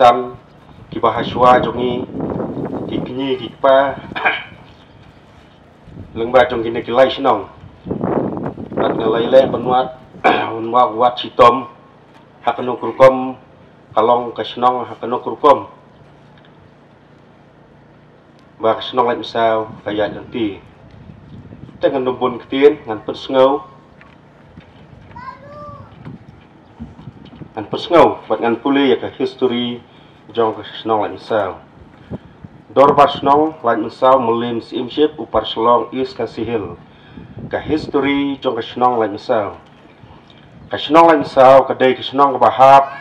Pakistan ki bahaswa jongi ki kinyi ki pa lengba jong kini ki lai sinong at ngalai le penuat unwa wat sitom hakano kurkom kalong kasinong hakano kurkom ba kasinong lai misau kaya janti tengan numbun ketien ngan persngau buat ngan pulih ya ke history jong kasinong lai misau dor basnong lai misau melim simship upar selong is kasihil ka history jong kasinong lai misau kadai kasinong bahap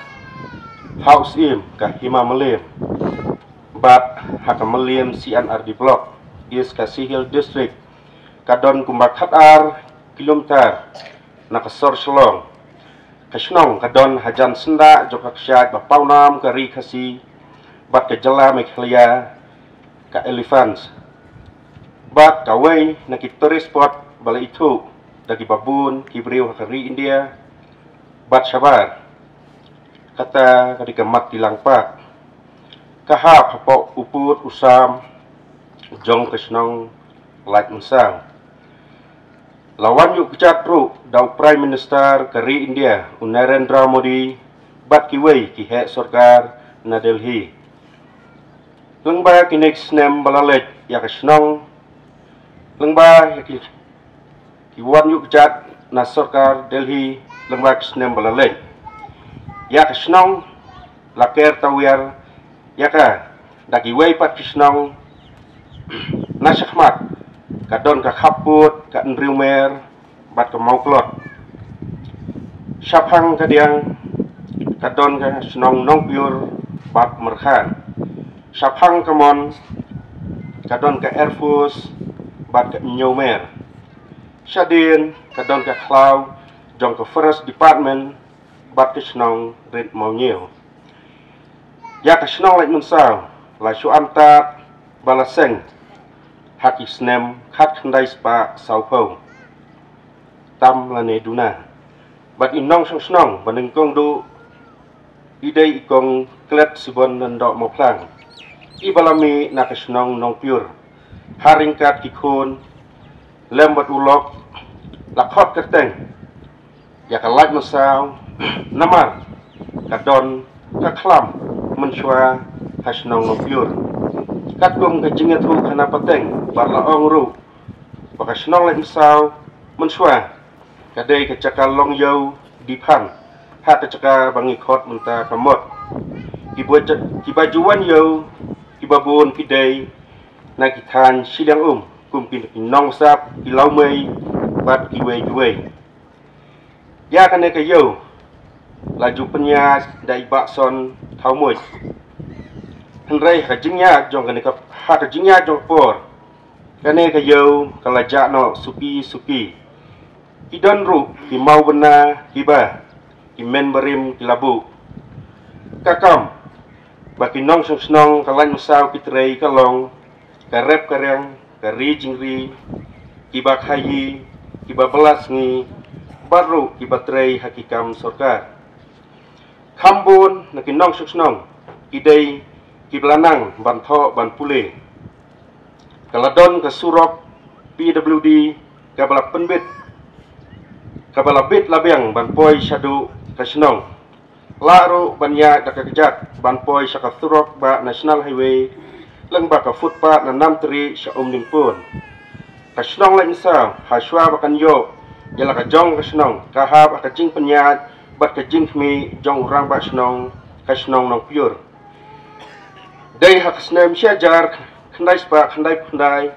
house im ka hima melim bat haka melim CNRD block is kasihil district kadon kumbak hatar kilometer nakasor selong kasinong kadon hajan senda jong kaksyat bapaunam ka ri kasi bat kejala Meghalaya ka elephants bat kawai naki tourist spot balai itu dagi babun kibriu hakari India bat sabar kata kadika mat dilangpak kahap hapok uput usam jong kasinong lait mensang lawan yuk kecatru dau Prime Minister kari India Narendra Modi bat kiwai ki hek sarkar na Delhi lengba ki next name balalet ya kasinong lengba ya ki wan yuk kecat na sarkar Delhi lengba kisnem balalet ya kasinong laker tawir ya ka dagi wei pat kisnong na syahmat kadon ka khaput ka nriumer bat ka mauklot syapang kadiang kadon ka snong nongpur bat merkhan syapang kamon kadon ka Air Force bat ka nyomer syadin kadon ka klau jong ka Forest Department bat kisnong rit mau nyew ya kasinong lai mensau lai su antat balaseng haki snem khat khandai spa saupau tam lane duna bat inong snong banengkong du idei ikong klet sibon nandok moplang ibalami na kasinong nongpur haringkat kikun lembat ulok lakhot kerteng ya kalait mensau namar kadon kaklam mensua hasnong nongpur katkong kajingat hu kana pateng barlaong ru bakasnong lai misau mensua kadai kacaka long yau diphan ha kacaka bangi khot munta kamot kibajuan yau kibabun kidai na kithan silang kumpin kinong sap kilau mei bat kiwei ya kane ka yau laju penyas dai bakson thaumoi henrei hajingnya jong kane ka ha hajingnya jong por kane ka yau kalaja no supi idon ru ki mau bena kiba ki men berim kilabu kakam baki nong snong kalan musau kitrei kalong karep kareng kari jingri kiba khayi kiba belas ngi baru kiba trei hakikam sarkar khambun nakinong snong idei kiblanang bantho ban pule kaladon ke surok PWD kabala penbit kabala bit labiang ban poi syadu kasinong laru banya dakakejat ban poi syaka surok ba national highway lengba ka footpath na namtri sya nimpun kasinong lai misau haswa bakan yo yala ka jong kasinong kahap akajing penyat bat kajing mi jong urang ba kasinong nong pure dai hak snem syajar khandai spa khandai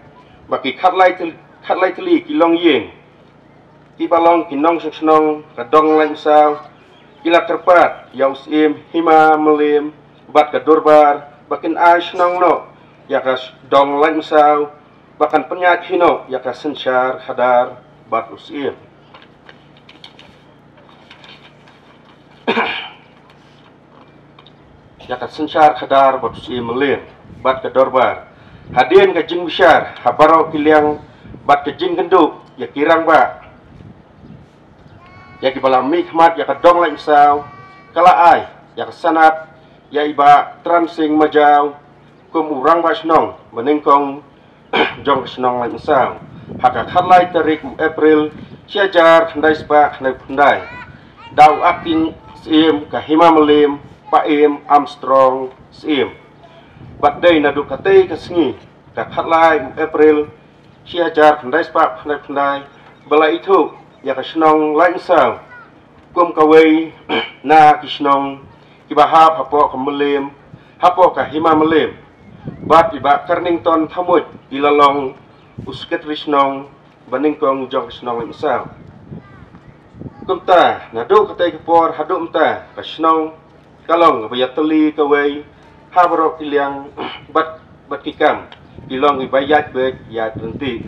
baki khatlai teli kilong yeng ibalong kinong snong kadong lai misau ila terpat yaus im hima melim bat ka durbar bakin ai snong no yakas dong lai misau bakan penyat hino yakas sensyar hadar bat usim yakat sensyar hadar bat usim melim bat ka durbar hadien ka jing besar habaro kiliang bat ka jing genduk ya kirang ba ya ki balam mikmat ya ka dong lai misau kala ai ya ka sanat ya iba transing majau kum urang ba snong menengkong jong snong lai misal haka khalai tarik April siajar khandai spa khandai dau aking sim ka hima melim paim Armstrong sim bat day na du katei ka sngi ka khalai April siajar khandai spa khandai bala itu ya ka snong lai misal kum kawai na kisnong ibahap hapo ka melim hapo ka hima melim bat iba Carnington thamut ilalong usket risnong baningkong jong snong misal kumta nadu katay kapor hadu umta kasnong kalong bayatali kaway habro ilyang bat kikam ilong ibayat bet ya tenti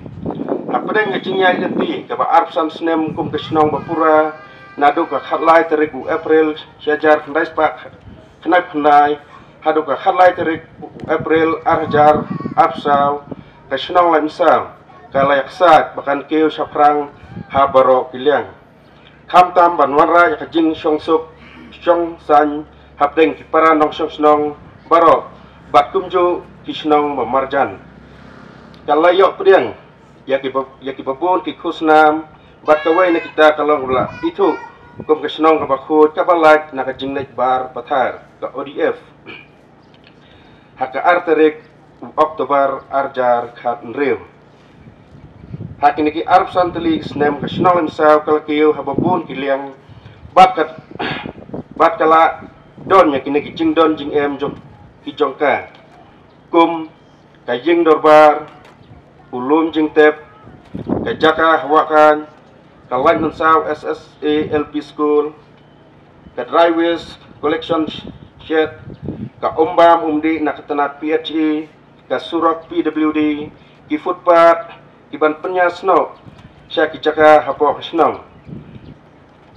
hapadeng ngajingya tenti kaba arpsam snem kum kasnong bapura nadu ka khatlai tarik April siajar khandai spak khnai hadu ka khatlai tarik April arjar apsaw kasnong lai misal kalayak sat bakan keu saprang habaro kilyang kamtam banwanra ya kajing syongsuk syong san hapdeng kipara nong snong baro bat kumju kisnong mamarjan kalayok priang ya kibabun kikusnam bat kawai na kita kalong ula itu kum kisnong kabakut kabalak na kajing naik bar pathar ka ODF haka arterik Oktober arjar khat rew hakini ki arp santali snem ka snong imsaw kalkiyo hababun kiliang bat kala don ya kini ki jing don jing em jong ki jongka kum ka jing dorbar ulum jing tep ka jaka hawakan ka line imsaw SSA LP school ka driveways collection shed ka umbam umdi na katanat PHE ka surak PWD ki footpath iban penyas no siya ki jaka hapo snong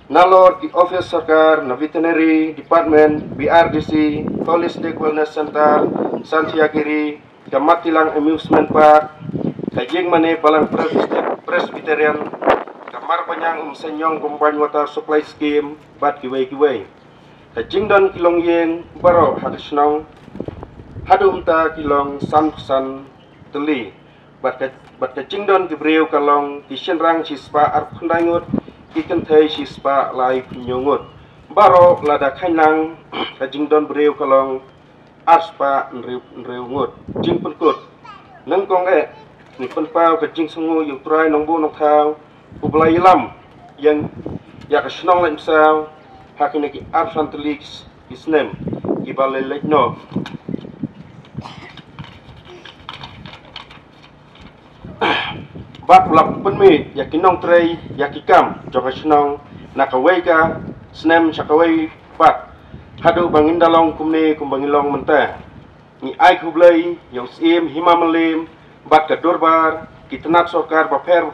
nalor ki office sarkar na veterinary department BRDC holistic wellness center Santiagiri ka Matilang amusement park ka jing mane balang presbyterian ka marbanyang senyong combined water supply scheme bat kiway ka jingdan kilong yeng baro hadisnong hadu umta kilong san teli bat ka jingdon gibreu kalong kisenrang sispa arp khandangut ikan thai sispa lai nyongut baro lada khainang ka jingdon breu kalong arspa nreungut jing penkut nengkong ni penpau ka jing sungu yu trai nongbu nong thau ublai lam yang ya ka snong lai msau hakine ki arsantelix isnem ibale lekno bat ulap penmi yakinong trei yakikam joka snong nakawai ka snem sakawai bat hadu bangin dalong kumne kumbangilong mentah ni ai kublai yang sim hima melim bat ka dorbar kitenat sokar baper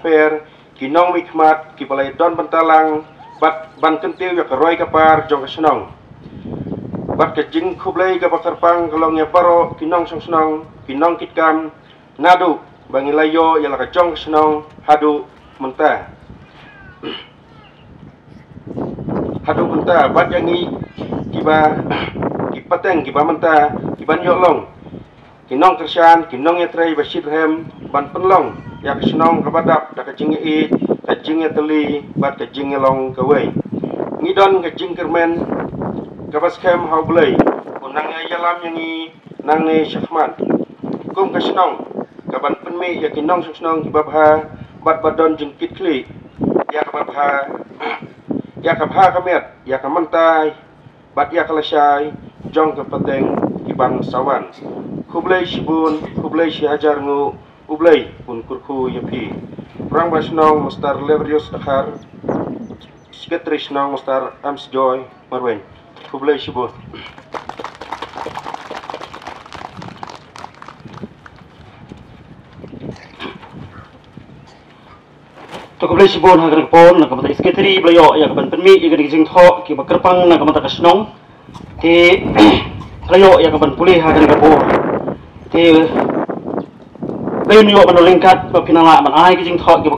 kinong mikmat ki balai don bentalang bat ban kentiu ya karoi kapar joka snong bat ka jing kublai ka bakarpang kalongnya baro kinong snong kinong kitkam nadu bangilayo yang laka jong snong hadu mentah bat yang ni kipateng kiba mentah kiban yoklong kinong kersian kinong yatrai basidhem ban penlong yak snong kabadap da kajing i kajing teli bat kajing long kawai ngidon kajing kermen kabaskem haublai unang yalam yang i nang ne syahman kum kasnong kaban penmi ya kinong snong kibabha bat badon jengkit kli ya kabha kamet ya kamantai bat ya kalasai jong kapateng kibang sawan kublai shibun kublai shihajar ngu ublai pun kurku yapi perang basnong mustar leverius dakhar sketrisnong mustar amsjoy marwen kublai shibun Kublai sibon hagan pon na kamata isketri blayo ya kaban penmi ya gadi jing tho ki bakrpang na kamata kasnong ti blayo ya kaban pulih hagan kapor ti blayo niyo manolingkat ba pinala man ai ki jing tho ki